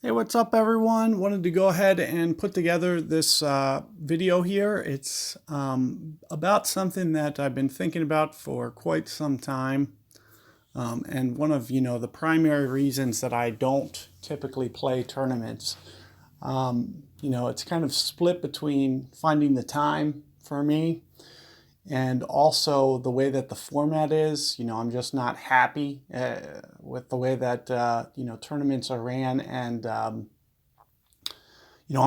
Hey, what's up everyone? Wanted to go ahead and put together this video here. It's about something that I've been thinking about for quite some time. And one of, the primary reasons that I don't typically play tournaments. It's kind of split between finding the time for me and also the way that the format is. I'm just not happy with the way that tournaments are ran, and I'm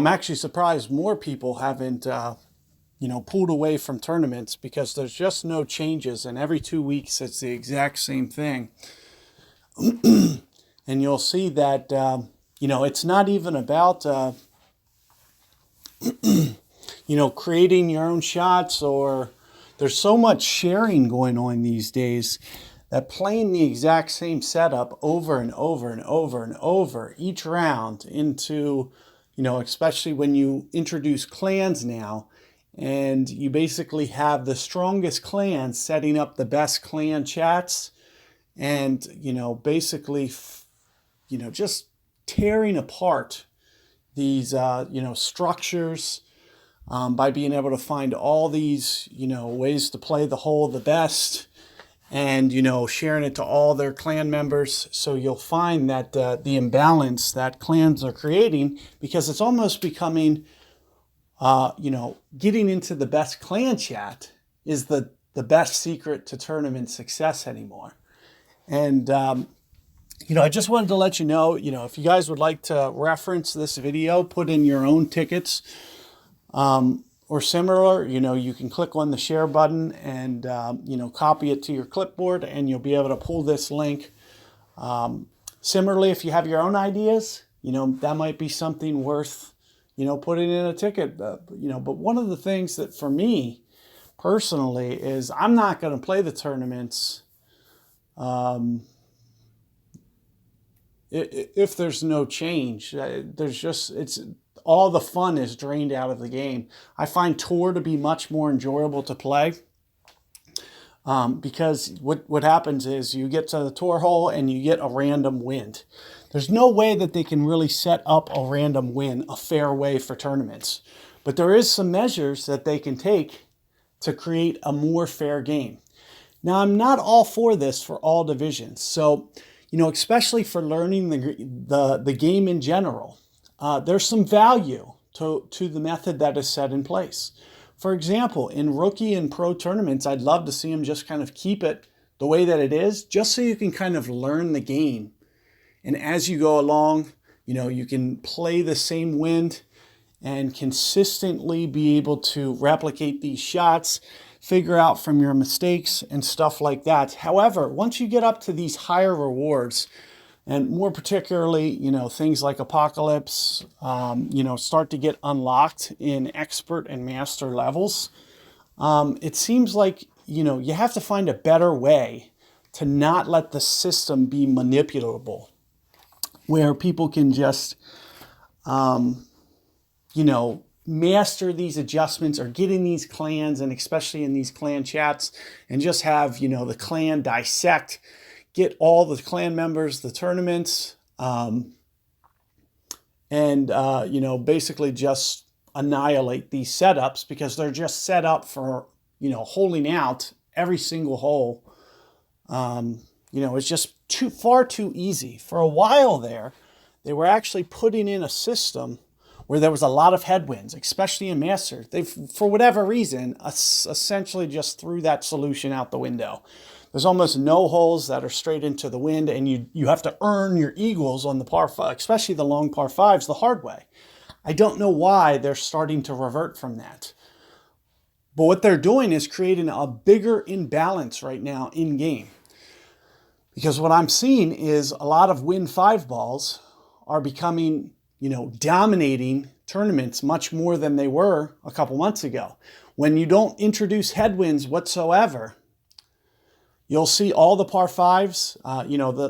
actually surprised more people haven't pulled away from tournaments, because there's just no changes, and every 2 weeks it's the exact same thing. And you'll see that it's not even about creating your own shots, or there's so much sharing going on these days that playing the exact same setup over and over and over and over each round into, especially when you introduce clans now, and you basically have the strongest clans setting up the best clan chats, and, basically, just tearing apart these, structures, by being able to find all these, ways to play the whole the best, and, sharing it to all their clan members. So you'll find that the imbalance that clans are creating, because it's almost becoming, getting into the best clan chat is the best secret to tournament success anymore. And, I just wanted to let you know, if you guys would like to reference this video, put in your own tickets, or similar, you can click on the share button and, copy it to your clipboard, and you'll be able to pull this link. Similarly, if you have your own ideas, that might be something worth, putting in a ticket. But one of the things that for me personally is I'm not going to play the tournaments if there's no change. It's all the fun is drained out of the game. I find tour to be much more enjoyable to play, because what happens is you get to the tour hole and you get a random wind. There's no way that they can really set up a random win a fair way for tournaments, but there is some measures that they can take to create a more fair game. Now, I'm not all for this for all divisions, so especially for learning the game in general. There's some value to the method that is set in place. For example, in rookie and pro tournaments, I'd love to see them just kind of keep it the way that it is, just so you can kind of learn the game. And as you go along, you can play the same wind and consistently be able to replicate these shots, figure out from your mistakes and stuff like that. However, once you get up to these higher rewards, and more particularly, things like Apocalypse, start to get unlocked in expert and master levels, it seems like, you have to find a better way to not let the system be manipulable, where people can just, master these adjustments or get in these clans, and especially in these clan chats, and just have, the clan dissect, get all the clan members, the tournaments, and, basically just annihilate these setups, because they're just set up for, holding out every single hole. It's just far too easy. For a while there, they were actually putting in a system where there was a lot of headwinds, especially in Master. They, for whatever reason, essentially just threw that solution out the window. There's almost no holes that are straight into the wind, and you have to earn your eagles on the par 5, especially the long par 5s, the hard way. I don't know why they're starting to revert from that. But what they're doing is creating a bigger imbalance right now in game. Because what I'm seeing is a lot of win 5 balls are becoming, dominating tournaments much more than they were a couple months ago. When you don't introduce headwinds whatsoever, you'll see all the par 5s.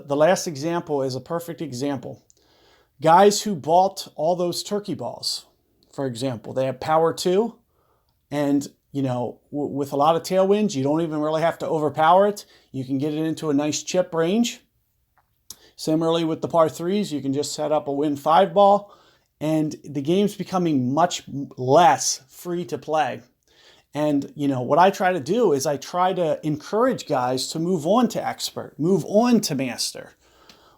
The last example is a perfect example. Guys who bought all those turkey balls, for example, they have power 2, and with a lot of tailwinds, you don't even really have to overpower it. You can get it into a nice chip range. Similarly with the par threes, you can just set up a win 5 ball, and the game's becoming much less free to play. And, you know, what I try to do is I try to encourage guys to move on to expert, move on to master.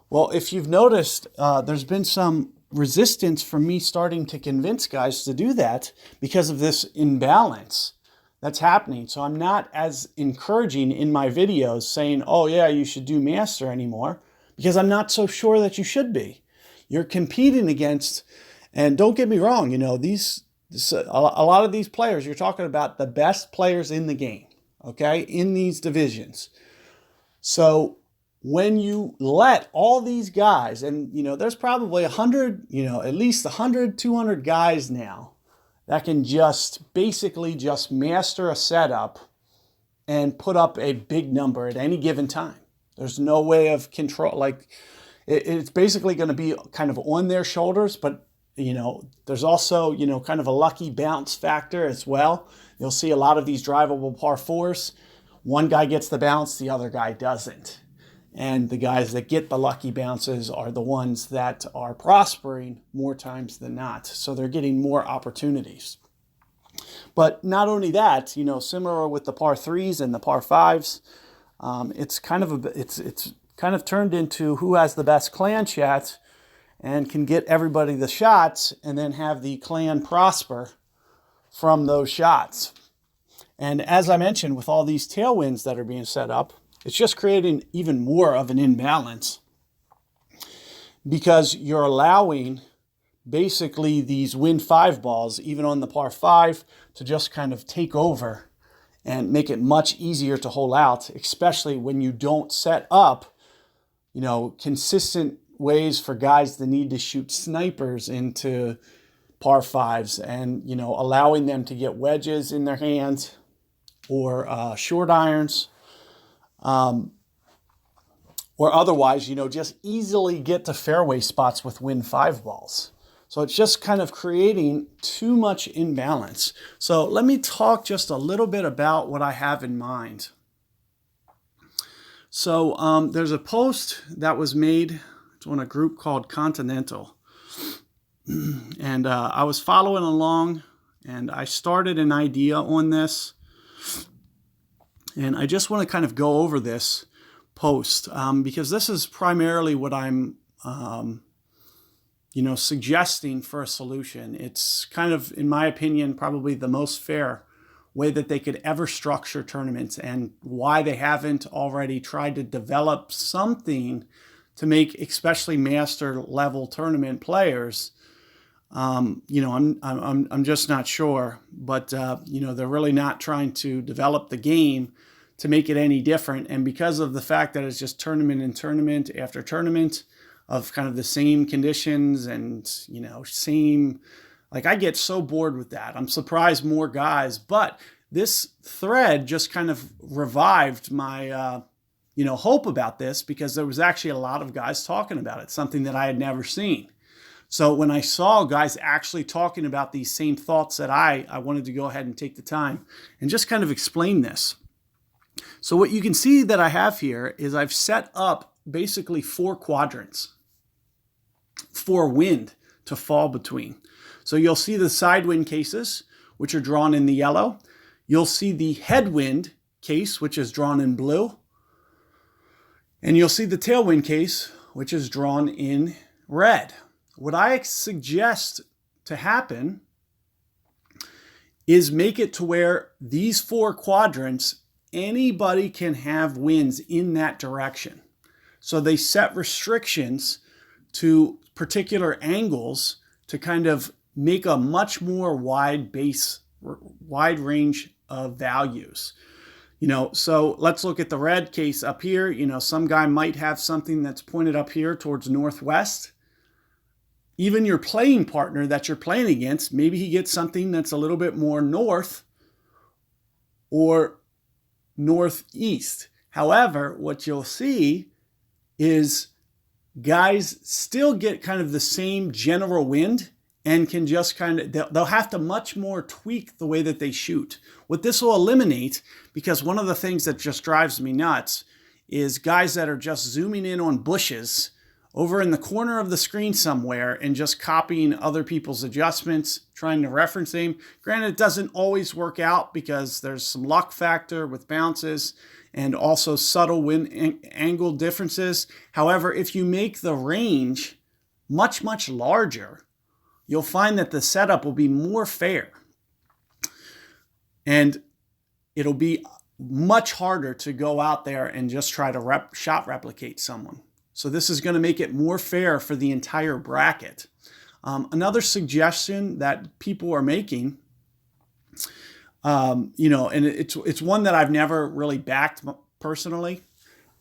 Well, if you've noticed, there's been some resistance from me starting to convince guys to do that because of this imbalance that's happening. So I'm not as encouraging in my videos saying, oh yeah, you should do master anymore, because I'm not so sure that you should be. You're competing against, and don't get me wrong, you know, a lot of these players, you're talking about the best players in the game, okay, in these divisions. So when you let all these guys, and, you know, there's probably 100, you know, at least 100, 200 guys now that can just basically just master a setup and put up a big number at any given time. There's no way of control. Like, it's basically going to be kind of on their shoulders, but, you know, there's also, you know, kind of a lucky bounce factor as well. You'll see a lot of these drivable par fours. One guy gets the bounce, the other guy doesn't. And the guys that get the lucky bounces are the ones that are prospering more times than not. So they're getting more opportunities. But not only that, you know, similar with the par threes and the par fives, it's kind of turned into who has the best clan chat and can get everybody the shots and then have the clan prosper from those shots. And as I mentioned, with all these tailwinds that are being set up, it's just creating even more of an imbalance, because you're allowing basically these win 5 balls, even on the par 5, to just kind of take over and make it much easier to hole out, especially when you don't set up, you know, consistent ways for guys that need to shoot snipers into par 5s, and, you know, allowing them to get wedges in their hands or short irons. Or otherwise, you know, just easily get to fairway spots with win 5 balls. So it's just kind of creating too much imbalance. So let me talk just a little bit about what I have in mind. So there's a post that was made on a group called Continental. And I was following along, and I started an idea on this. And I just want to kind of go over this post because this is primarily what I'm, you know, suggesting for a solution. It's kind of, in my opinion, probably the most fair way that they could ever structure tournaments, and why they haven't already tried to develop something to make especially master level tournament players. You know, I'm just not sure, but you know, they're really not trying to develop the game to make it any different. And because of the fact that it's just tournament and tournament after tournament of kind of the same conditions and, you know, same, like, I get so bored with that. I'm surprised more guys, but this thread just kind of revived my, you know, hope about this, because there was actually a lot of guys talking about it, something that I had never seen. So when I saw guys actually talking about these same thoughts that I wanted to go ahead and take the time and just kind of explain this. So what you can see that I have here is I've set up basically 4 quadrants for wind to fall between. So you'll see the side wind cases, which are drawn in the yellow. You'll see the headwind case, which is drawn in blue. And you'll see the tailwind case, which is drawn in red. What I suggest to happen is make it to where these 4 quadrants, anybody can have wins in that direction. So they set restrictions to particular angles to kind of make a much more wide range of values. You know, so let's look at the red case up here. You know, some guy might have something that's pointed up here towards northwest. Even your playing partner that you're playing against, maybe he gets something that's a little bit more north or northeast. However, what you'll see is guys still get kind of the same general wind and can just kind of, they'll have to much more tweak the way that they shoot. What this will eliminate, because one of the things that just drives me nuts is guys that are just zooming in on bushes over in the corner of the screen somewhere and just copying other people's adjustments, trying to reference them. Granted, it doesn't always work out because there's some luck factor with bounces and also subtle wind angle differences. However, if you make the range much, much larger, you'll find that the setup will be more fair. And it'll be much harder to go out there and just try to shot replicate someone. So this is going to make it more fair for the entire bracket. Another suggestion that people are making, and it's one that I've never really backed personally,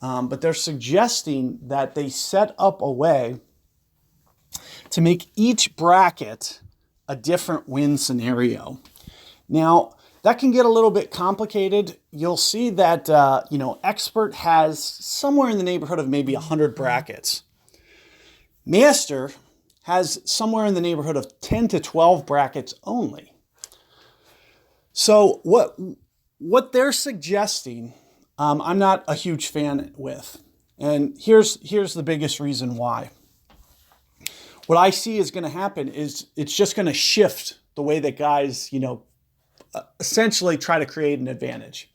but they're suggesting that they set up a way to make each bracket a different win scenario. Now, that can get a little bit complicated. You'll see that, Expert has somewhere in the neighborhood of maybe 100 brackets. Master has somewhere in the neighborhood of 10 to 12 brackets only. So what they're suggesting, I'm not a huge fan with. And here's the biggest reason why. What I see is going to happen is it's just going to shift the way that guys, essentially try to create an advantage.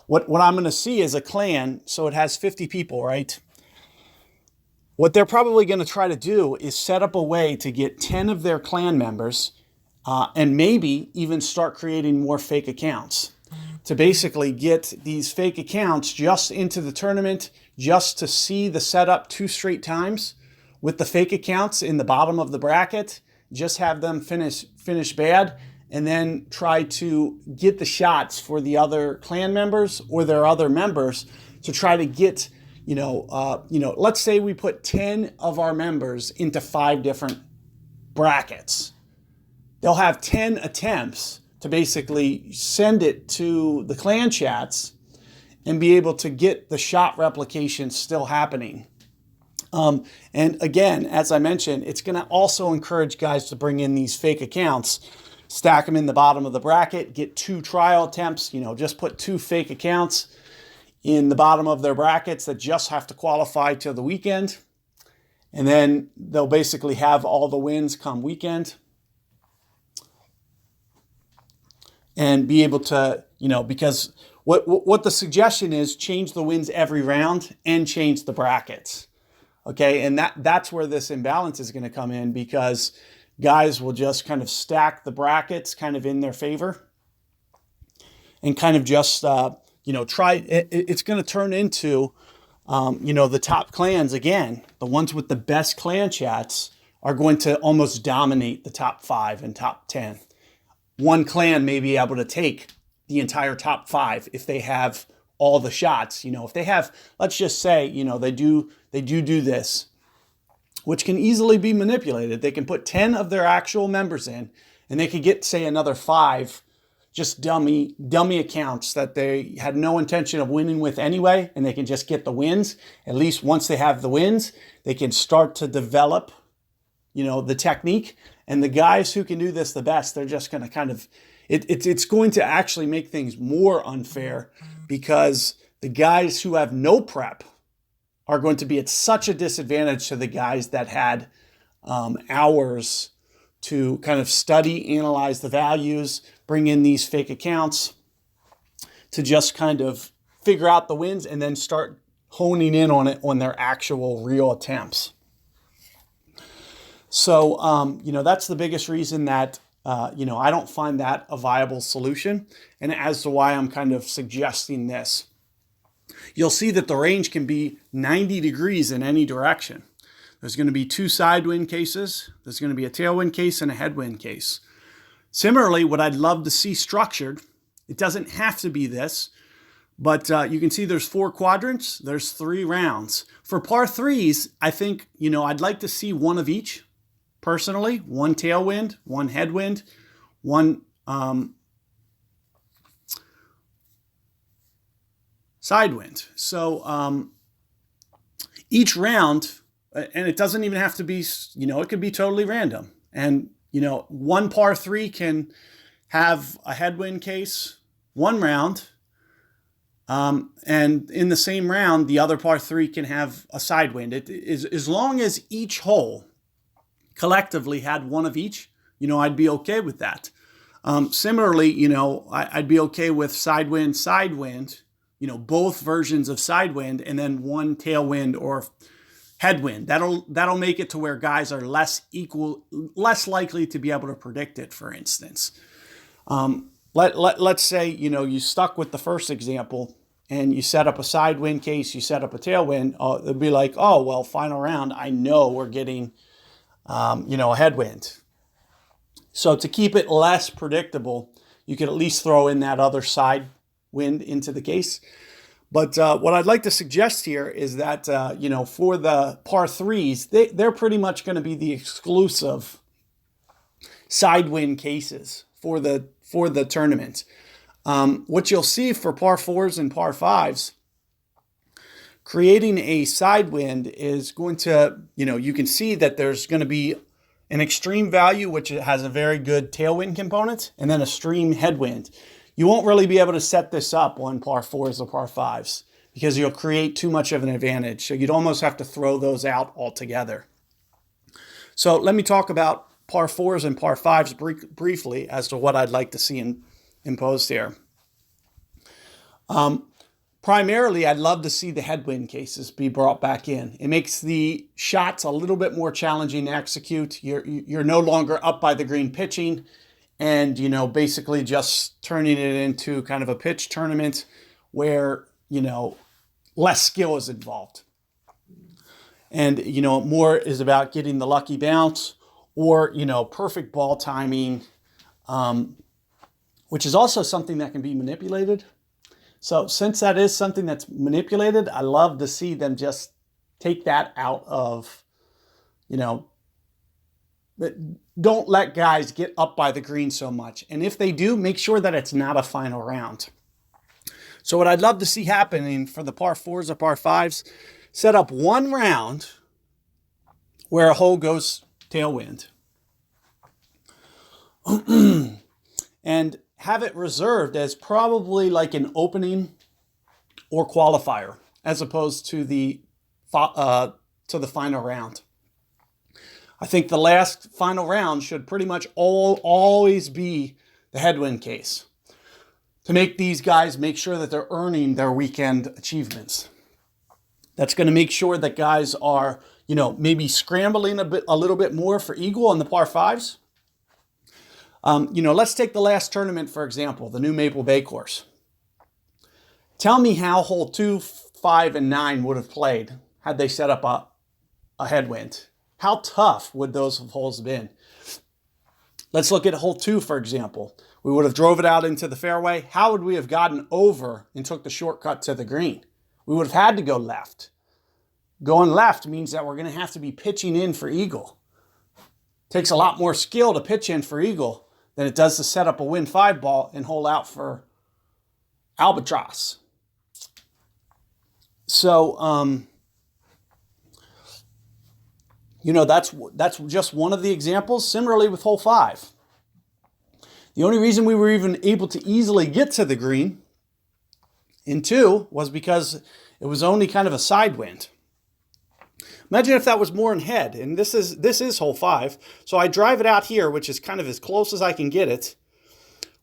What I'm going to see is a clan, so it has 50 people, right? What they're probably going to try to do is set up a way to get 10 of their clan members and maybe even start creating more fake accounts to basically get these fake accounts just into the tournament, just to see the setup 2 straight times with the fake accounts in the bottom of the bracket, just have them finish bad, and then try to get the shots for the other clan members or their other members to try to get, let's say we put 10 of our members into 5 different brackets. They'll have 10 attempts to basically send it to the clan chats and be able to get the shot replication still happening. And again, as I mentioned, it's going to also encourage guys to bring in these fake accounts, stack them in the bottom of the bracket, get 2 trial attempts, just put 2 fake accounts in the bottom of their brackets that just have to qualify to the weekend. And then they'll basically have all the wins come weekend. And be able to, because what the suggestion is, change the wins every round and change the brackets. Okay, and that's where this imbalance is going to come in, because guys will just kind of stack the brackets kind of in their favor and kind of just, try. It's going to turn into, the top clans, again, the ones with the best clan chats are going to almost dominate the top 5 and top 10. One clan may be able to take the entire top 5 if they have all the shots. If they have, let's just say, they do this, which can easily be manipulated. They can put 10 of their actual members in, and they could get, say, another 5 just dummy accounts that they had no intention of winning with anyway, and they can just get the wins. At least once they have the wins, they can start to develop, the technique. And the guys who can do this the best, they're just going to kind of, it's going to actually make things more unfair, because the guys who have no prep are going to be at such a disadvantage to the guys that had hours to kind of study, analyze the values, bring in these fake accounts to just kind of figure out the wins and then start honing in on it on their actual real attempts. So, that's the biggest reason that, I don't find that a viable solution, and as to why I'm kind of suggesting this. You'll see that the range can be 90 degrees in any direction. There's going to be 2 side wind cases. There's going to be a tailwind case and a headwind case. Similarly, what I'd love to see structured, it doesn't have to be this, but you can see there's 4 quadrants. There's 3 rounds. For par 3s, I think, I'd like to see one of each. Personally, 1 tailwind, 1 headwind, 1 side wind. So each round, and it doesn't even have to be, it could be totally random. And, 1 par 3 can have a headwind case 1 round, And in the same round, the other par 3 can have a side wind. It is, as long as each hole collectively had one of each, I'd be okay with that. Similarly, I'd be okay with side wind, both versions of side wind, and then one tailwind or headwind. That'll make it to where guys are less likely to be able to predict it, for instance. Let's say, you stuck with the first example and you set up a side wind case, you set up a tailwind. It'd be like, oh, well, final round, I know we're getting, a headwind. So to keep it less predictable, you could at least throw in that other side wind into the case. But what I'd like to suggest here is that, for the par 3s, they're pretty much going to be the exclusive side wind cases for the tournament. What you'll see for par 4s and par 5s, creating a side wind is going to, you can see that there's going to be an extreme value, which has a very good tailwind component, and then a extreme headwind. You won't really be able to set this up on par 4s or par 5s because you'll create too much of an advantage. So you'd almost have to throw those out altogether. So let me talk about par 4s and par 5s briefly as to what I'd like to see imposed here. Primarily, I'd love to see the headwind cases be brought back in. It makes the shots a little bit more challenging to execute. You're no longer up by the green pitching and, basically just turning it into kind of a pitch tournament where, less skill is involved. And, more is about getting the lucky bounce or, perfect ball timing, which is also something that can be manipulated. So since that is something that's manipulated, I love to see them just take that out of, but don't let guys get up by the green so much. And if they do, make sure that it's not a final round. So what I'd love to see happening for the par 4s or par 5s, set up one round where a hole goes tailwind. And have it reserved as probably like an opening or qualifier as opposed to the final round. I think the last final round should pretty much always be the headwind case to make these guys make sure that they're earning their weekend achievements. That's going to make sure that guys are, maybe scrambling a little bit more for eagle on the par 5s. Let's take the last tournament, for example, the new Maple Bay course. Tell me how hole 2, 5, and 9 would have played had they set up a headwind. How tough would those holes have been? Let's look at hole 2, for example. We would have drove it out into the fairway. How would we have gotten over and took the shortcut to the green? We would have had to go left. Going left means that we're going to have to be pitching in for eagle. Takes a lot more skill to pitch in for eagle than it does to set up a win 5 ball and hole out for albatross. So, that's just one of the examples. Similarly with hole 5. The only reason we were even able to easily get to the green in 2 was because it was only kind of a side wind. Imagine if that was more in head, and this is hole 5. So I drive it out here, which is kind of as close as I can get it.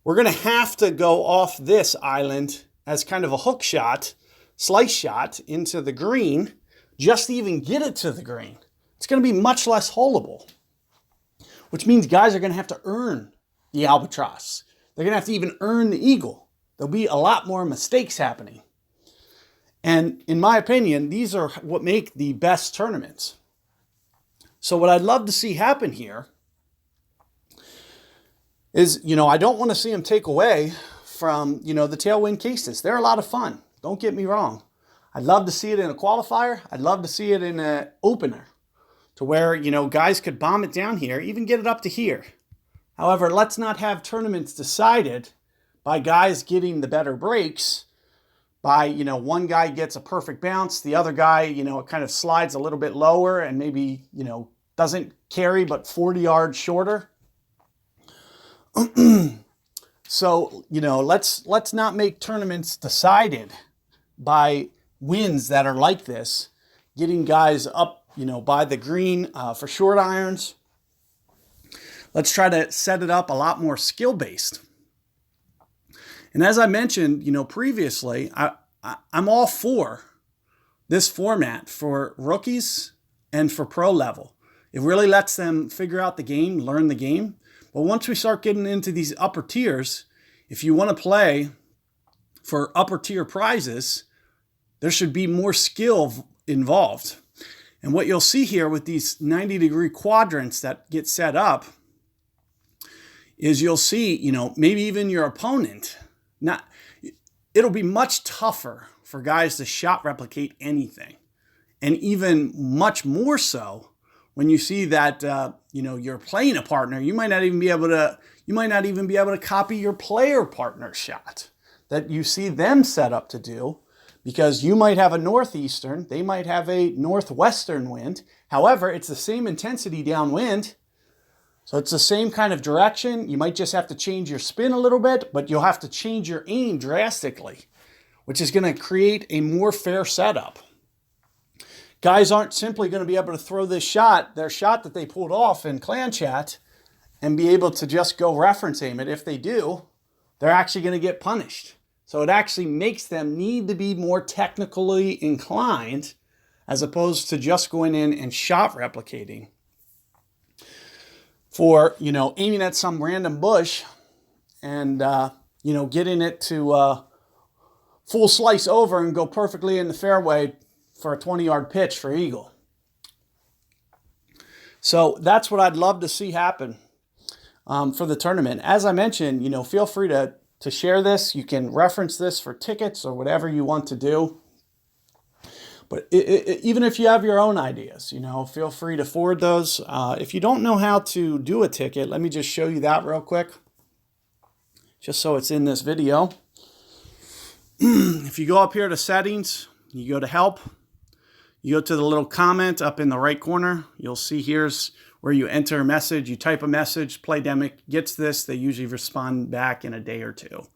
We're going to have to go off this island as kind of a hook shot, slice shot into the green, just to even get it to the green. It's going to be much less holeable, which means guys are going to have to earn the albatross. They're going to have to even earn the eagle. There'll be a lot more mistakes happening. And in my opinion, these are what make the best tournaments. So what I'd love to see happen here is, I don't want to see them take away from, the tailwind cases. They're a lot of fun. Don't get me wrong. I'd love to see it in a qualifier. I'd love to see it in an opener to where, guys could bomb it down here, even get it up to here. However, let's not have tournaments decided by guys getting the better breaks by, one guy gets a perfect bounce, the other guy, it kind of slides a little bit lower and maybe, doesn't carry but 40 yards shorter. So, let's not make tournaments decided by winds that are like this, getting guys up, by the green for short irons. Let's try to set it up a lot more skill-based. And as I mentioned, previously, I'm all for this format for rookies and for pro level. It really lets them figure out the game, learn the game. But once we start getting into these upper tiers, if you want to play for upper tier prizes, there should be more skill involved. And what you'll see here with these 90-degree quadrants that get set up is you'll see, maybe even your opponent, it'll be much tougher for guys to shot replicate anything. And even much more so when you see that, you're playing a partner, you might not even be able to copy your player partner shot that you see them set up to do, because you might have a northeastern, they might have a northwestern wind. However, it's the same intensity downwind. So it's the same kind of direction. You might just have to change your spin a little bit, but you'll have to change your aim drastically, which is going to create a more fair setup. Guys aren't simply going to be able to throw their shot that they pulled off in clan chat, and be able to just go reference aim it. If they do, they're actually going to get punished. So it actually makes them need to be more technically inclined, as opposed to just going in and shot replicating. For, aiming at some random bush and, getting it to full slice over and go perfectly in the fairway for a 20-yard pitch for eagle. So that's what I'd love to see happen for the tournament. As I mentioned, feel free to share this. You can reference this for tickets or whatever you want to do. But even if you have your own ideas, feel free to forward those. If you don't know how to do a ticket, let me just show you that real quick, just so it's in this video. If you go up here to settings, you go to help, you go to the little comment up in the right corner. You'll see here's where you enter a message. You type a message, Playdemic gets this. They usually respond back in a day or two.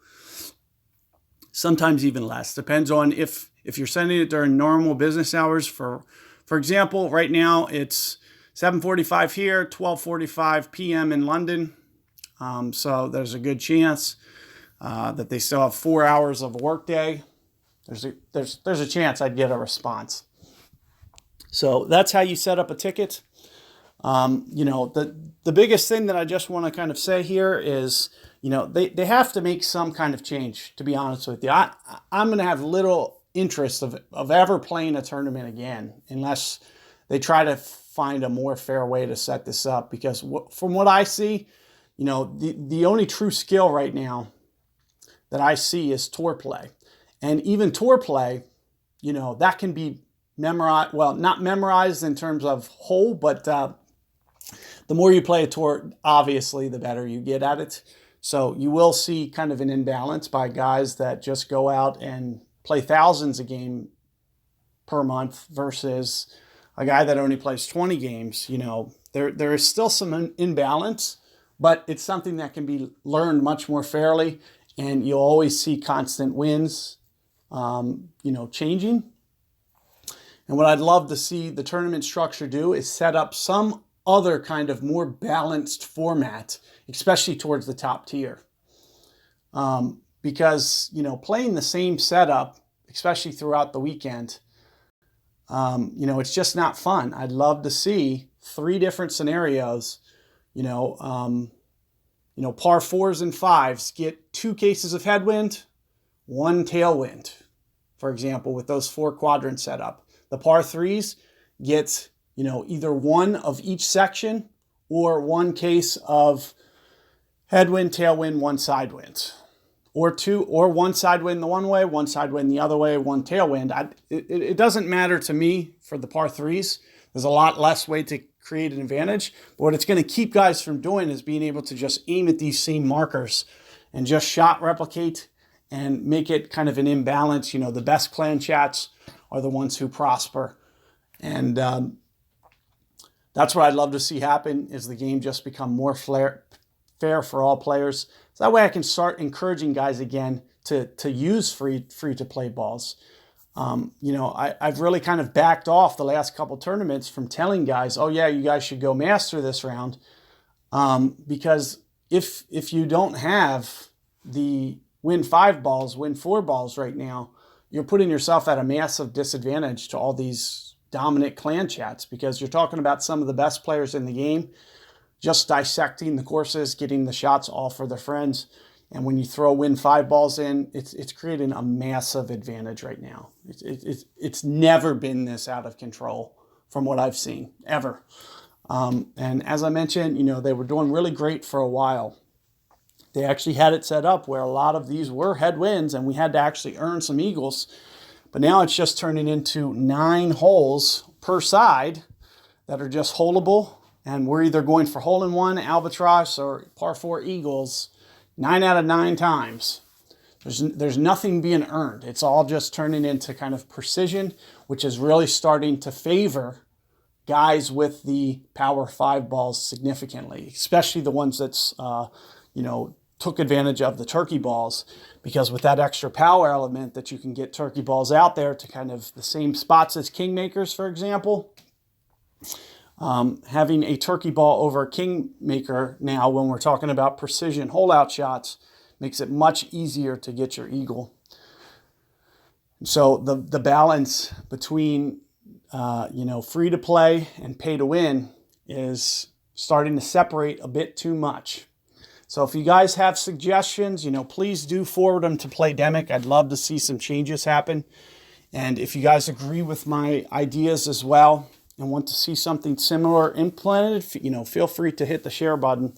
Sometimes even less. Depends on if you're sending it during normal business hours. For example, right now it's 7:45 here, 12:45 p.m. in London. So there's a good chance that they still have 4 hours of workday. There's a chance I'd get a response. So that's how you set up a ticket. The biggest thing that I just want to kind of say here is, they have to make some kind of change, to be honest with you. I'm going to have little interest of ever playing a tournament again, unless they try to find a more fair way to set this up. Because from what I see, the only true skill right now that I see is tour play. And even tour play, that can be memorized. Well, not memorized in terms of whole, but the more you play a tour, obviously, the better you get at it. So you will see kind of an imbalance by guys that just go out and play thousands a game per month versus a guy that only plays 20 games. There is still some imbalance, but it's something that can be learned much more fairly, and you'll always see constant wins, changing. And what I'd love to see the tournament structure do is set up some other kind of more balanced format, especially towards the top tier. Because, playing the same setup, especially throughout the weekend, it's just not fun. I'd love to see 3 different scenarios, par 4s and 5s get 2 cases of headwind, 1 tailwind, for example, with those 4 quadrants set up. The par 3s get, either 1 of each section or 1 case of headwind, tailwind, 1 side wind. Or 1 side wind the one way, 1 side wind the other way, 1 tailwind. It doesn't matter to me for the par 3s. There's a lot less way to create an advantage. But what it's going to keep guys from doing is being able to just aim at these same markers and just shot replicate and make it kind of an imbalance. The best clan chats are the ones who prosper. And that's what I'd love to see happen, is the game just become more fair for all players. So that way I can start encouraging guys again to use free to play balls. You know, I've really kind of backed off the last couple tournaments from telling guys, oh yeah, you guys should go master this round. Because if you don't have the win 5 balls, win 4 balls right now, you're putting yourself at a massive disadvantage to all these dominant clan chats, because you're talking about some of the best players in the game, just dissecting the courses, getting the shots all for their friends. And when you throw win 5 balls in, it's creating a massive advantage right now. It's never been this out of control from what I've seen, ever. And as I mentioned, you know, they were doing really great for a while. They actually had it set up where a lot of these were headwinds and we had to actually earn some eagles. But now it's just turning into 9 holes per side that are just holeable. And we're either going for hole-in-one, albatross, or par 4 eagles 9 out of 9 times. There's nothing being earned. It's all just turning into kind of precision, which is really starting to favor guys with the power 5 balls significantly, especially the ones that's, you know, took advantage of the turkey balls, because with that extra power element that you can get turkey balls out there to kind of the same spots as kingmakers, for example. Having a turkey ball over a kingmaker now, when we're talking about precision hole-out shots, makes it much easier to get your eagle. So the balance between you know, free to play and pay to win is starting to separate a bit too much. So if you guys have suggestions, you know, please do forward them to Playdemic. I'd love to see some changes happen. And if you guys agree with my ideas as well and want to see something similar implemented, you know, feel free to hit the share button,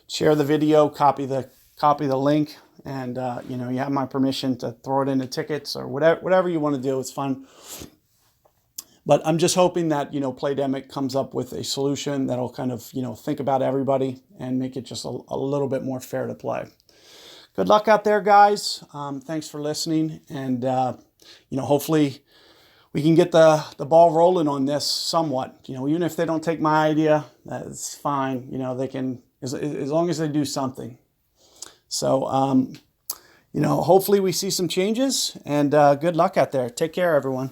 share the video, copy the link, and you know, you have my permission to throw it into tickets or whatever you want to do. It's fun. But I'm just hoping that, you know, Playdemic comes up with a solution that'll kind of, you know, think about everybody and make it just a little bit more fair to play. Good luck out there, guys. Thanks for listening. And, you know, hopefully we can get the ball rolling on this somewhat. You know, even if they don't take my idea, that's fine. You know, they can, as long as they do something. So, you know, hopefully we see some changes, and good luck out there. Take care, everyone.